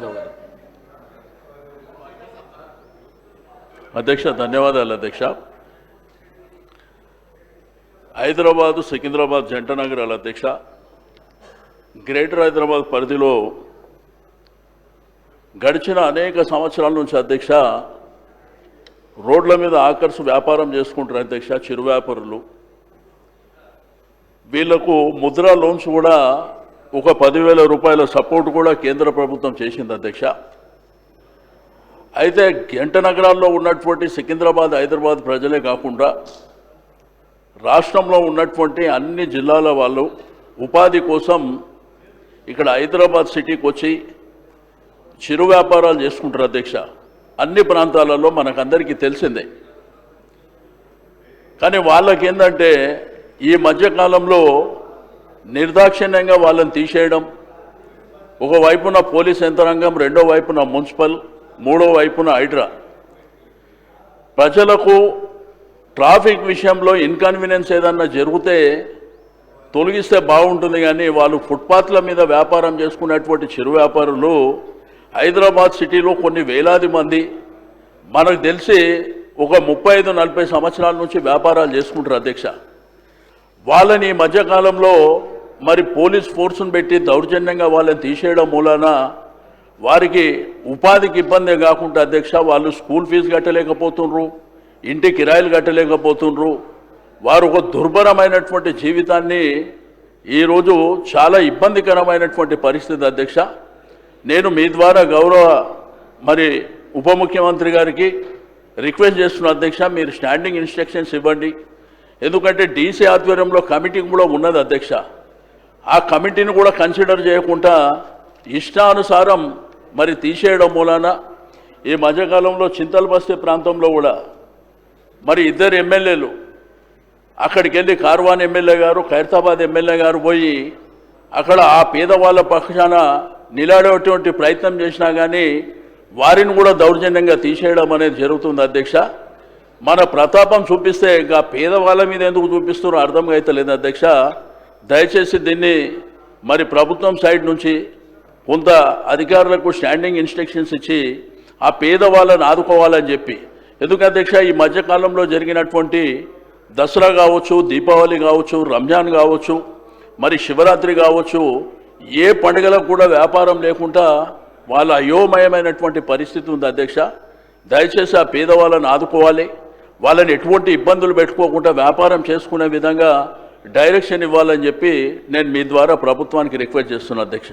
యాదవ్ గారు. అధ్యక్ష, ధన్యవాదాలు అధ్యక్ష. హైదరాబాదు సికింద్రాబాద్ జంట నగరాల అధ్యక్ష, గ్రేటర్ హైదరాబాద్ పరిధిలో గడిచిన అనేక సంవత్సరాల నుంచి అధ్యక్ష రోడ్ల మీద ఆకర్ష్ వ్యాపారం చేసుకుంటారు అధ్యక్ష. చిరు వ్యాపారులు వీళ్లకు ముద్రా లోన్స్ కూడా ఒక 10,000 రూపాయల సపోర్ట్ కూడా కేంద్ర ప్రభుత్వం చేసింది అధ్యక్ష. అయితే జంట నగరాల్లో ఉన్నటువంటి సికింద్రాబాద్ హైదరాబాద్ ప్రజలే కాకుండా రాష్ట్రంలో ఉన్నటువంటి అన్ని జిల్లాల వాళ్ళు ఉపాధి కోసం ఇక్కడ హైదరాబాద్ సిటీకి వచ్చి చిరు వ్యాపారాలు చేసుకుంటారు అధ్యక్ష. అన్ని ప్రాంతాలలో మనకందరికీ తెలిసిందే. కానీ వాళ్ళకి ఏంటంటే ఈ మధ్యకాలంలో నిర్దాక్షిణ్యంగా వాళ్ళని తీసేయడం, ఒకవైపున పోలీస్ యంత్రాంగం, రెండో వైపున మున్సిపల్, మూడో వైపున హైడ్రా, ప్రజలకు ట్రాఫిక్ విషయంలో ఇన్కన్వీనియన్స్ ఏదన్నా జరిగితే తొలగిస్తే బాగుంటుంది. కానీ వాళ్ళు ఫుట్పాత్ల మీద వ్యాపారం చేసుకునేటువంటి చిరు వ్యాపారులు హైదరాబాద్ సిటీలో కొన్ని వేలాది మంది మనకు తెలిసి ఒక 35-40 సంవత్సరాల నుంచి వ్యాపారాలు చేసుకుంటారు అధ్యక్ష. వాళ్ళని ఈ మధ్యకాలంలో మరి పోలీస్ ఫోర్స్ను పెట్టి దౌర్జన్యంగా వాళ్ళని తీసేయడం మూలాన వారికి ఉపాధికి ఇబ్బందే కాకుండా అధ్యక్ష వాళ్ళు స్కూల్ ఫీజు కట్టలేకపోతుండ్రు, ఇంటి కిరాయిలు కట్టలేకపోతుండ్రు. వారు ఒక దుర్భరమైనటువంటి జీవితాన్ని ఈరోజు చాలా ఇబ్బందికరమైనటువంటి పరిస్థితి అధ్యక్ష. నేను మీ ద్వారా గౌరవ మరి ఉప ముఖ్యమంత్రి గారికి రిక్వెస్ట్ చేస్తున్న అధ్యక్ష, మీరు స్టాండింగ్ ఇన్స్ట్రక్షన్స్ ఇవ్వండి. ఎందుకంటే డీసీ ఆధ్వర్యంలో కమిటీ కూడా ఉన్నది అధ్యక్ష. ఆ కమిటీని కూడా కన్సిడర్ చేయకుండా ఇష్టానుసారం మరి తీసేయడం మూలాన ఈ మధ్యకాలంలో చింతలబస్తీ ప్రాంతంలో కూడా మరి 2 ఎమ్మెల్యేలు అక్కడికి వెళ్ళి కార్వాన్ ఎమ్మెల్యే గారు, ఖైరతాబాద్ ఎమ్మెల్యే గారు పోయి అక్కడ ఆ పేదవాళ్ళ పక్షాన నిలబడేటువంటి ప్రయత్నం చేసినా కానీ వారిని కూడా దౌర్జన్యంగా తీసేయడం అనేది జరుగుతుంది అధ్యక్ష. మన ప్రతాపం చూపిస్తే ఇంకా పేదవాళ్ళ మీద ఎందుకు చూపిస్తున్నారో అర్థం అవుతలేదు అధ్యక్ష. దయచేసి దీన్ని మరి ప్రభుత్వం సైడ్ నుంచి కొంత అధికారులకు స్టాండింగ్ ఇన్స్ట్రక్షన్స్ ఇచ్చి ఆ పేదవాళ్ళని ఆదుకోవాలని చెప్పి. ఎందుకంటే అధ్యక్ష ఈ మధ్యకాలంలో జరిగినటువంటి దసరా కావచ్చు, దీపావళి కావచ్చు, రంజాన్ కావచ్చు, మరి శివరాత్రి కావచ్చు, ఏ పండుగలకు కూడా వ్యాపారం లేకుండా వాళ్ళ అయోమయమైనటువంటి పరిస్థితి ఉంది అధ్యక్ష. దయచేసి ఆ పేదవాళ్ళని ఆదుకోవాలి, వాళ్ళని ఎటువంటి ఇబ్బందులు పెట్టుకోకుండా వ్యాపారం చేసుకునే విధంగా డైరెక్షన్ ఇవ్వాలని చెప్పి నేను మీ ద్వారా ప్రభుత్వానికి రిక్వెస్ట్ చేస్తున్నా అధ్యక్ష.